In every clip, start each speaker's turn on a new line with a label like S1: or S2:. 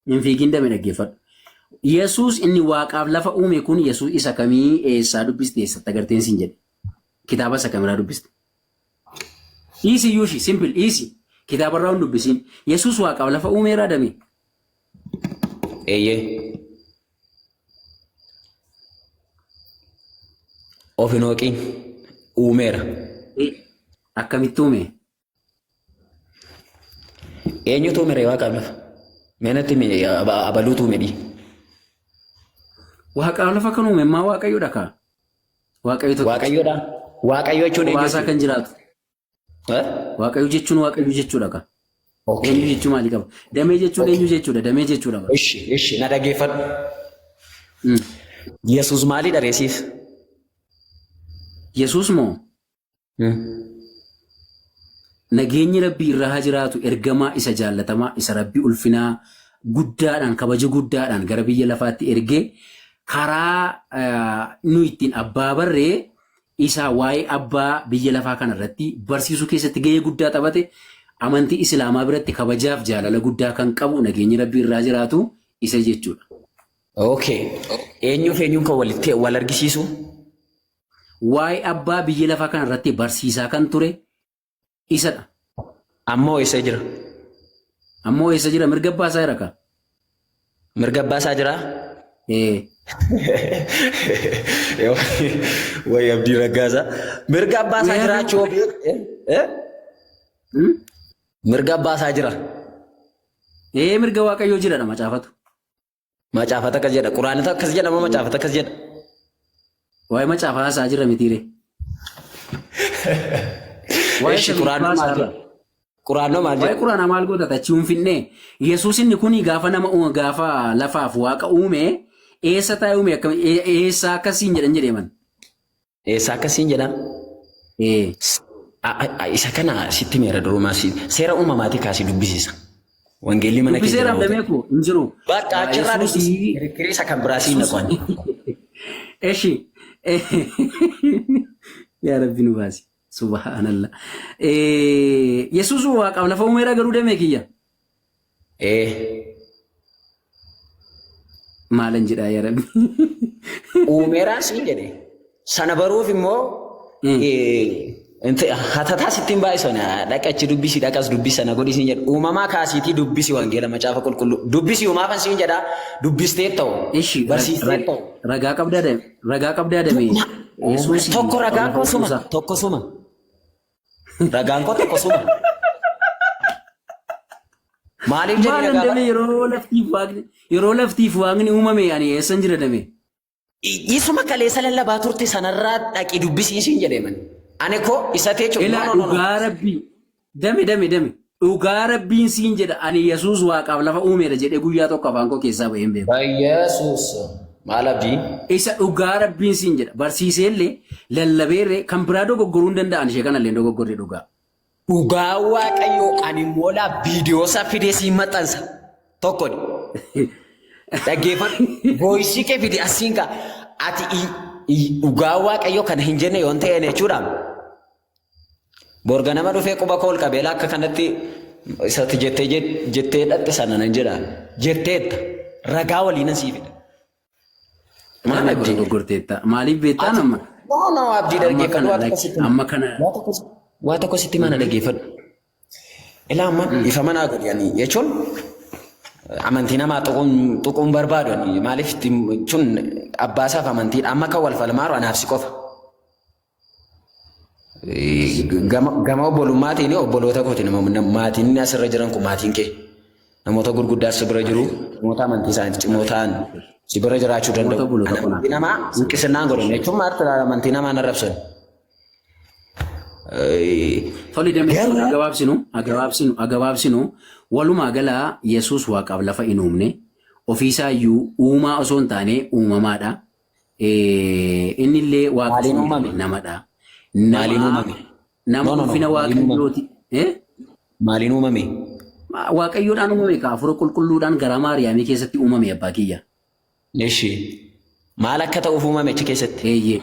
S1: hin fiigin dame dhaggeeffadhu. Yesuus inni waaqaaf lafa uume kun Yesuus isa kamii eessaa dubbiste eessatti agarteen siin jedhe. Kitaaba isa kamiraa dubbiste. Easy yuushi simple easy. Kitaaba irraa hin dubbisiin. Yesuus waaqaaf lafa uumeeraa dame.
S2: Eeyyee. Of hin hooqiin uumeera.
S1: Akkamitti uume?
S2: Eenyutu uumere waaqaaf lafa? Meenatti abaluutu uume dhii.
S1: Waaqaaf lafa kan uume maa Waaqayyoodha kaa? Waaqayyo tokko.
S2: Waaqayyoodha. Waaqayyo jechuun
S1: waasaa kan jiraatu. Waaqayyo jechuun Waaqayyo jechuudha kaa. Eenyu jechuu maalii qaba? Damee jechuun eenyu jechuudha? Damee jechuudha.
S2: Ishi na dhaggeeffadhu. Yesuus maalidha reesiif?
S1: Yesuus moo? Nageenyi Rabbii irraa haa jiraatu ergamaa isa jaallatamaa isa Rabbii ulfinaa guddaadhaan kabaja guddaadhaan gara biyya lafaatti ergee karaa nu ittiin abbaa barree isa waa'ee abbaa biyya lafaa kanarratti barsiisuu keessatti gahee guddaa taphate amantii Islaamaa biratti kabajaaf jaalala guddaa kan qabu nageenyi Rabbii irraa jiraatu isa jechuudha.
S2: Okay. Eenyuuf eenyuun kan walitti wal argisiisu?
S1: Waa'ee abbaa biyya lafaa kanarratti barsiisaa kan ture isadha.
S2: Ammoo eessa jira?
S1: Ammoo eessa jira? Mirga abbaasaa jira kaa?
S2: Mirga abbaasaa jira? Wayi abdii raggaasaa. Mirga abbaasaa jiraachuu mirga abbaasaa jira.
S1: Mirga Waaqayyoo jiradha macaafatu.
S2: Macaafata akkas jedha. Quraanota akkas jedha moo macaafata akkas jedha?
S1: Waa'ee macaafaa isaa jira mitiire.
S2: Waa'ee quraanoo maal jedha? Quraanoo maal jedha?
S1: Waa'ee quraanaa maal godhata achi hunfinnee Yesuus inni kuni gaafa nama gaafa lafaaf waaqa uume eessa taa'ee uume eessa akkasiin jedhan jedheeman.
S2: Eessa akkasiin jedhan? Isa kana sitti meera durumaa seera uumamaatii kaasii dubbisiisa. Wangeelli mana keessa
S1: jira. Dubbiseera damee koo hin jiru.
S2: Bakka achirraa dubbisi. Kiriisa kan biraasiin naqan.
S1: Eshi. Yaa Rabbi nu baasi. Subhanallah. Yesuus waaqaaf lafa uumeera garuu damee kiyya. Maalan jedhaa yaa Rabbi.
S2: Uumeeraa siin jedhe. Sana baruuf immoo hatataa sittiin baay'isan dhaqachi dubbisi dhaqas dubbisi sana godhi siin jedha. Uumamaa kaasiitii dubbisi wangeela macaafa qulqulluu. Dubbisi uumaafan siin jedha. Dubbistee ta'u. Barsiistee ta'u.
S1: Ragaa qabdaa dame.
S2: Tokko ragaan koo suma. Tokko suma. Ragaan koo tokko suma. Maaliif jedhee ragaa
S1: dame yeroo laftiif waaqni uumame ani eessan jira dame.
S2: Isuma kaleessa lallabaa turte sanarraa dhaqi dubbisiisiin jedheeman. Ani koo isa teechuun.
S1: Dhugaa Rabbii. Dame. Dhugaa Rabbiin siin jedha ani Yesuus waaqaaf lafa uumeera jedhee guyyaa tokko afaan koo keessaa baheen beeku.
S2: Yesuus. Maal abdii?
S1: Isa dhugaa Rabbiin siin jedha. Barsiiseellee lallabeerree kan biraa dogoggoruu hin danda'an ishee kanallee dogoggorree dhugaa.
S2: Dhugaa Waaqayyoo ani moolaa viidiyoo isaa fidee siin maxxansa. Tokkodha. Dhaggeeffadhu. Voisii kee fide asiin kaa. Ati dhugaa Waaqayyoo kana hin jenne yoon ta'een jechuudha. Borga nama dhufee quba koo ol qabeela akka kanatti isatti jettee dhatte sana nan jedha. Jetteetta. Ragaa waliin sii fida.
S1: Maal abdii dogoggorteetta? Maaliif beektaa nama?
S2: No abdii dhaggeeffadhu.
S1: Amma kana.
S2: Waa tokko sitti mana dhaggeeffadhu. Ilaa amma ifa manaa godhanii jechuun amantii namaa tuquun barbaadu maaliif jechuun abbaasaaf amantiidha amma kan wal falmaaru anaaf si qofa. Gama obbolummaatiin obboloota kooti maatiin asirra jiran kun maatiin kee namoota gurguddaas si bira jiru namoota amantii isaanii cimoo ta'an si bira jiraachuu danda'u. Amantii namaa hanqisannaan godhan jechuun maal amantii namaa narrabsan.
S1: Tole damee agabaabsinu walumaa galaa Yesuus waaqaaf lafa hin uumne ofiisaa iyyuu uumaa osoo hin taane uumamaadha. Innillee waaqa namadha.
S2: Maaliin uumame?
S1: Nama ulfina waaqayyooti.
S2: Maaliin uumame?
S1: Waaqayyoodhaan uumame hafuura qulqulluudhaan gara Maariyaamii keessatti uumame abbaa kiyya.
S2: Eshi maal akka ta'uuf uumame achi keessatti?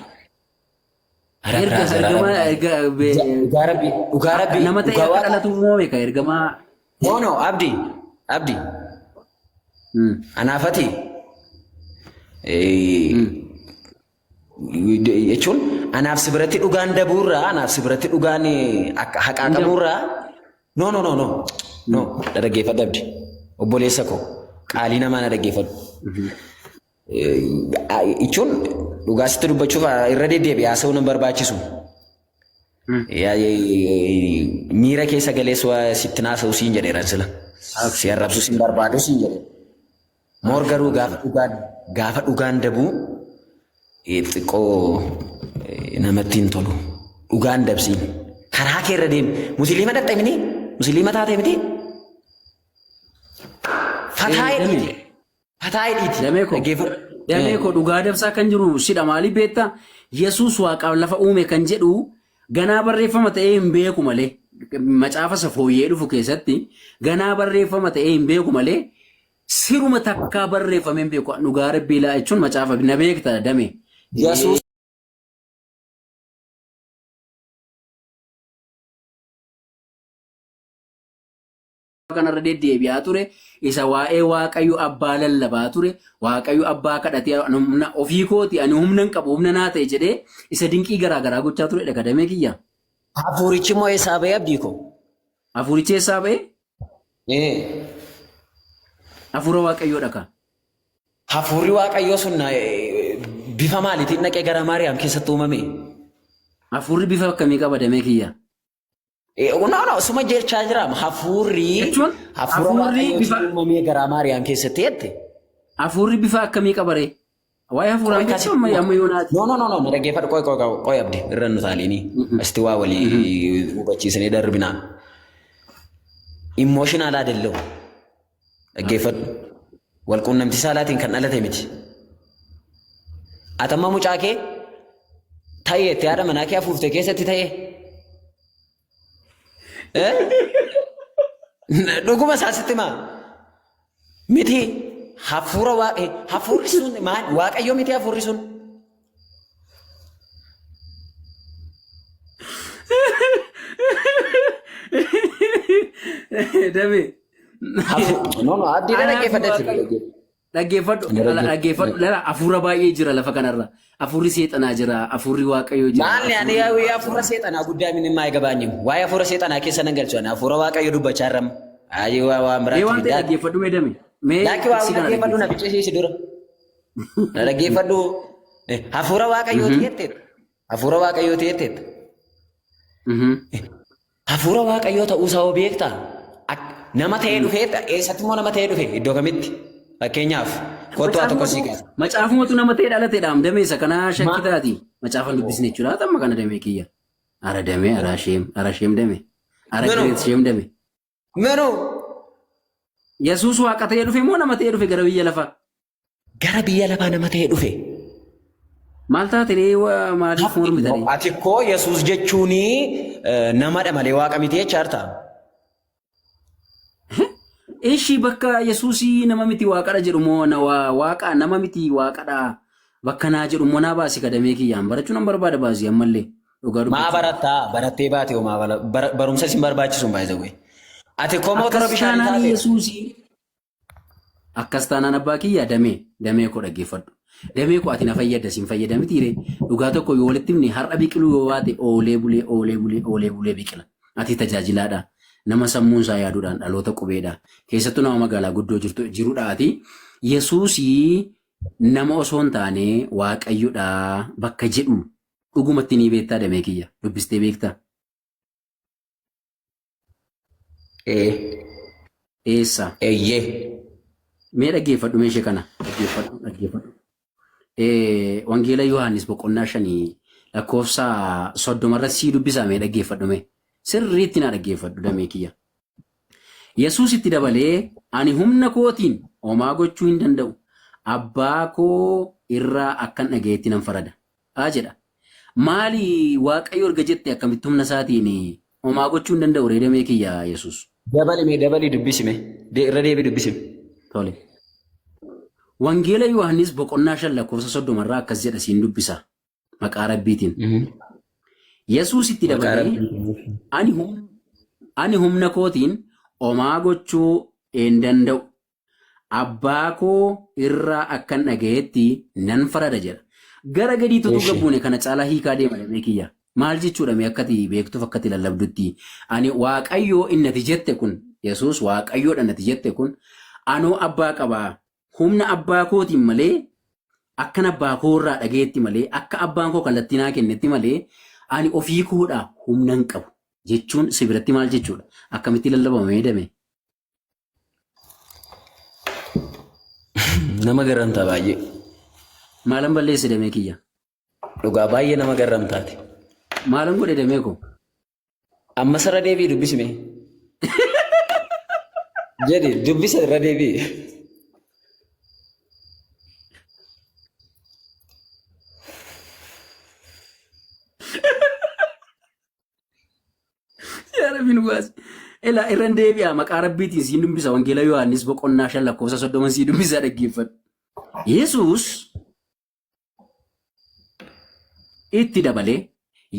S1: Nama ta'e akka dhalatu uumame ka ergamaa.
S2: No abdii. Anaafati jechuun anaaf si biratti dhugaan dabuurraa anaaf si biratti dhugaan haqaaqamuurraa no dhaggeeffadhu abdi obboleessa koo qaalii namaa na dhaggeeffadhu. Jechuun dhugaa sitti dubbachuuf irra deddeebi'ee haasa'uu nan barbaachisu. Miira keessa galees waa sitti naasa'u siin jedheera sila. Si arrabsu siin barbaadu siin jedhe. Moor garuu gaafa dhugaan dabuu xiqqoo namatti hin tolu. Dhugaan dabsiin. Karaa kee irra deemi. Musliima dhatte miti? Musliima taate miti? Fataayidhiiti.
S1: Damee koo dhugaa dabsaa kan jiru sidha maaliif beektaa? Yesuus waaqaaf lafa uume kan jedhu ganaa barreeffama ta'ee hin beeku malee. Macaafa isa fooyyee dhufu keessatti ganaa barreeffama ta'ee hin beeku malee siruma takkaa barreeffame hin beeku. Dhugaa rabbiilaa jechuun macaafa na beekta damee.
S2: Yesuus
S1: kanarra deddeebi'aa ture isa waa'ee waaqayyo abbaa lallabaa ture waaqayyo abbaa kadhatee ofii kooti ani humna hin qabu humna naa ta'e jedhee isa dinqii garaagaraa gochaa ture dhagadamee kiyya.
S2: Hafuurichi moo eessaa ba'ee abdii koo?
S1: Hafuurichi eessaa ba'ee? Hafuura waaqayyoo dhaka.
S2: Hafuurri waaqayyoo sun bifa maaliitiin dhaqee gara Maariyaam keessatti uumame?
S1: Hafuurri bifa akkamii qaba damee kiyya?
S2: Suma jechaa jira. Hafuurri uumamee gara Maariyaam keessatti jette.
S1: Hafuurri bifa akkamii qabaree? Waa'ee hafuuraan keessatti amma yoonaati.
S2: No, dhaggeeffadhu qoy abdi irra nu taaliini. Asitti waa walii hubachiisanii darbinaa. Emotional adello. Dhaggeeffadhu. Walquunnamtii saalaatiin kan dhalate miti. Atamma mucaa kee ta'eetti haadha manaa kee hafuurte keessatti ta'ee. Dhuguma isaasitti maa? Miti hafuurri sun maal waaqayyo miti hafuurri sun?
S1: Damee.
S2: Abdiidha
S1: dhaggeeffadhu. Hafuura baay'ee jira lafa kanarra. Hafuurri seexanaa jira. Hafuurri waaqayyoo jira.
S2: Maalli ani hafuura seexanaa guddaa min maa eegabaanyi. Waa'ee hafuura seexanaa keessa nan galchu. Hafuura waaqayyoo dubbachaa jirra. Ayi waan biraatti.
S1: Waan ta'e dhaggeeffadhu meedame.
S2: Laakki waa dhaggeeffadhu na bichisiisi dura. Dhaggeeffadhu hafuura waaqayyooti jetteet. Hafuura waaqayyooti jetteet. Hafuura waaqayyoo ta'uusaa hoo beektaa? Nama ta'ee dhufee eessatti immoo nama ta'ee dhufe iddoo kamitti? Fakkeenyaaf kottu tokko sii kaasa.
S1: Macaafumatu nama ta'ee dhalateedhaam dameessa kanaa shakkii taati. Macaafa dubbisne jechuudha. Amma kana damee kiyya. Ara damee ara sheem damee. Ara kireet sheem damee.
S2: Menu.
S1: Yesuus waaqa ta'ee dhufe moo nama ta'ee dhufe gara biyya lafaa?
S2: Gara biyya lafaa nama ta'ee dhufe.
S1: Maal taatee maaliif mormitanii?
S2: Ati koo Yesuus jechuun namadha malee waaqa miti jechaa jirta.
S1: Eeshi bakka Yesuusii nama miti waaqadha jedhu moo waaqa nama miti waaqadha bakka naa jedhu moo naa baasi kadamee kiyyaan barachuu nan barbaada baasii ammallee.
S2: Maa barattee baate hoo barumsa isin barbaachisu hin baay'ee. Ati koo motora bishaanii taate.
S1: Yesuusii akkas taanaan abbaa kiyyaa damee koo dhaggeeffadhu. Damee koo ati na fayyada siin fayyadamitiire dhugaa tokko yoo walitti himne har'a biqiluu yoo baate oolee bulee biqila. Ati tajaajilaadha. Nama sammuun isaa yaaduudhaan dhaloota qubeedha. Keessattuu nama magaalaa guddoo jiruudhaati. Yesuusii nama osoo hin taane waaqayyodha bakka jedhu dhugumatti ni beektaa damee kiyya. Dubbistee beektaa? Eessa?
S2: Eeyyee.
S1: Mee dhaggeeffadhu meeshee kana. Dhaggeeffadhu. Wangeela Yohaannis boqonnaa 5 lakkoofsa 30 sii dubbisaa mee dhaggeeffadhu mee. Sirriitti na dhaggeeffadhu damee kiyya. Yesuus itti dabalee ani humna kootiin homaa gochuu hin danda'u. Abbaa koo irraa akkan dhagayetti nan farada. Jedha. Maali waaqayyo erga jette akkamitti humna isaatiin homaa gochuu hin danda'u ree damee kiyya Yesuus.
S2: Dabalii dubbisime. Irra deebii dubbisime.
S1: Tole. Wangeela Yohaannis boqonnaa 5 lakkoofsa 30 akkas jedha siin dubbisa. Maqaa Rabbiitiin. Yesuus itti dabalee ani humna kootiin homaa gochuu hin danda'u. abbaa koo irraa akkan dhagayetti nan farada jedha. Gara gadiitu gabbuune kana caalaa hiikaa deema kiyya. Maal jechuudha mee akkati beektuuf akkati lallabdutti ani waaqayyoo innati jette kun Yesuus waaqayyoodha innati jette kun anoo abbaa qabaa humna abbaa kootiin malee akkan abbaa koo irraa dhagayetti malee akka abbaan koo kallattii naa kennetti malee ani ofii koodhaa humna hin qabu jechuun si biratti maal jechuudha akkamitti lallabamee dame.
S2: Nama garamtaa baay'ee.
S1: Maalan balleessi damee kiyya.
S2: Dhugaa baay'ee nama garamtaati.
S1: Maalan godhe damee koo.
S2: Amma sarara deebii dubbisme. Jedhi dubbisa irra deebii.
S1: Yaa Rabbi nu baasi. Ela irran deebi'a maqaa rabbiitiin siin dubbisa wangeela Yohaannis boqonnaa 5:30 siin dubbisa dhaggeeffadhu. Yesuus itti dabalee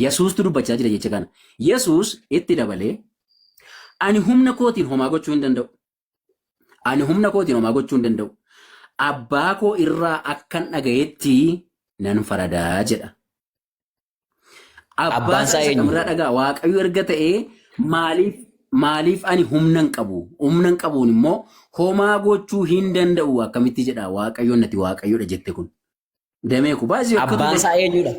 S1: Yesuustu dubbachaa jira jecha kana. Yesuus itti dabalee ani humna kootiin homaa gochuu hin danda'u. Ani humna kootiin homaa gochuu hin danda'u. Abbaa koo irraa akkan dhagayetti nan faradaa jedha. Abbaan isaa kamirraa dhagaa waaqayyo erga ta'ee maaliif ani humna hin qabu? Humna hin qabuun immoo homaa gochuu hin danda'u akkamitti jedha waaqayyoon nati waaqayyoodha jette kun. Damee ku baasii
S2: abbaan isaa eenyudha?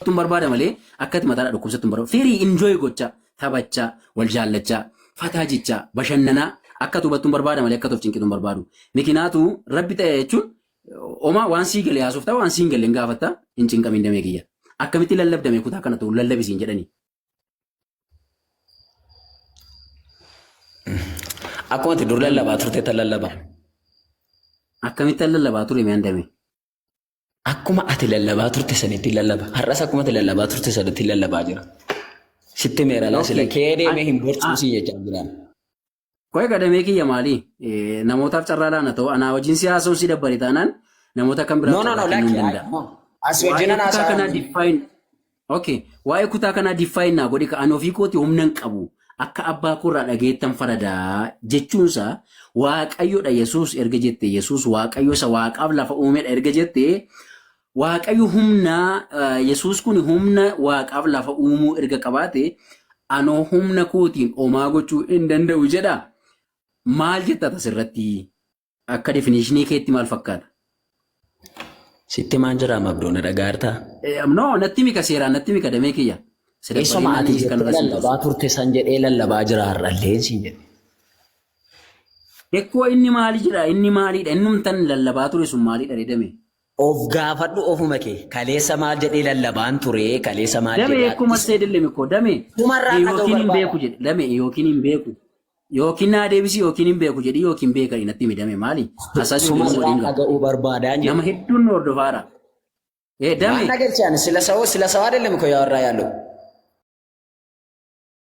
S1: Tun barbaada malee akkati mataadha dhukkubsattu barbaada. Firii enjoy gochaa, taphachaa, wal jaallachaa, fataa jechaa, bashannanaa akka tubattu barbaada malee akka toof cinqitu barbaadu. Mikinaatu rabbi ta'e jechuun Oma waan sii galee haasuuf ta'a waan sii hin galee hin gaafatta hin cinqamin damee kiyya. Akkamitti lallabdame kutaa kana ta'u lallabisiin jedhanii.
S2: Akkuma ati dur lallabaa turte tan lallabaa.
S1: Akkamitti lallabaa ture mee handame?
S2: Akkuma ati lallabaa turte sanitti lallaba. Har'as akkuma ati lallabaa turte sanitti lallabaa jira. Sitti meera laasila kee deemee hin boorsuusii jechaa jiraan.
S1: Koi kadamee kiyya maali? Namootaaf carraa laana ta'u anaa wajjin si haasa'uun si dabbare taanaan namoota kan biraa
S2: hin danda'a. As wajjin
S1: haasa'uun. Okay, waa'ee kutaa kanaa define naa godhi ka'an ofii kooti humna hin qabu. Akka abbaa koorraa dhageettan faradaa jechuunsa waaqayyoodha Yesuus erga jette Yesuus waaqayyo isa waaqaaf lafa uumedha erga jette waaqayyo humna Yesuus kun humna waaqaaf lafa uumuu erga qabaate anoo humna kootiin homaa gochuu hin danda'u jedha. Maal jetta asirratti akka definiishinii keetti maal fakkaata?
S2: Sitti maan jira mabdoona dhagaartaa?
S1: No, natti mika seeraan natti mika damee kiyya.
S2: Eessuma ati lallabaa turte san jedhee lallabaa jira har'allee siin jedhe.
S1: Ekkoo inni maali jira inni maaliidha innumtan lallabaa ture sun maaliidha redame?
S2: Of gaafadhu ofuma kee kaleessa maal jedhee lallabaan ture kaleessa maal jedhee.
S1: Dame ekkuma seedille mikoo dame yookiin hin beeku jedhe dame yookiin hin beeku. Yookiin naa deebisi yookiin hin beeku jedhi yookiin beekani natti midame maali?
S2: Suma dhaga'uu barbaadaa
S1: nama hedduun hordofaadha.
S2: Dame. Waan agarsiisan sila sawaa delle mikoo yaa warraa yaallu.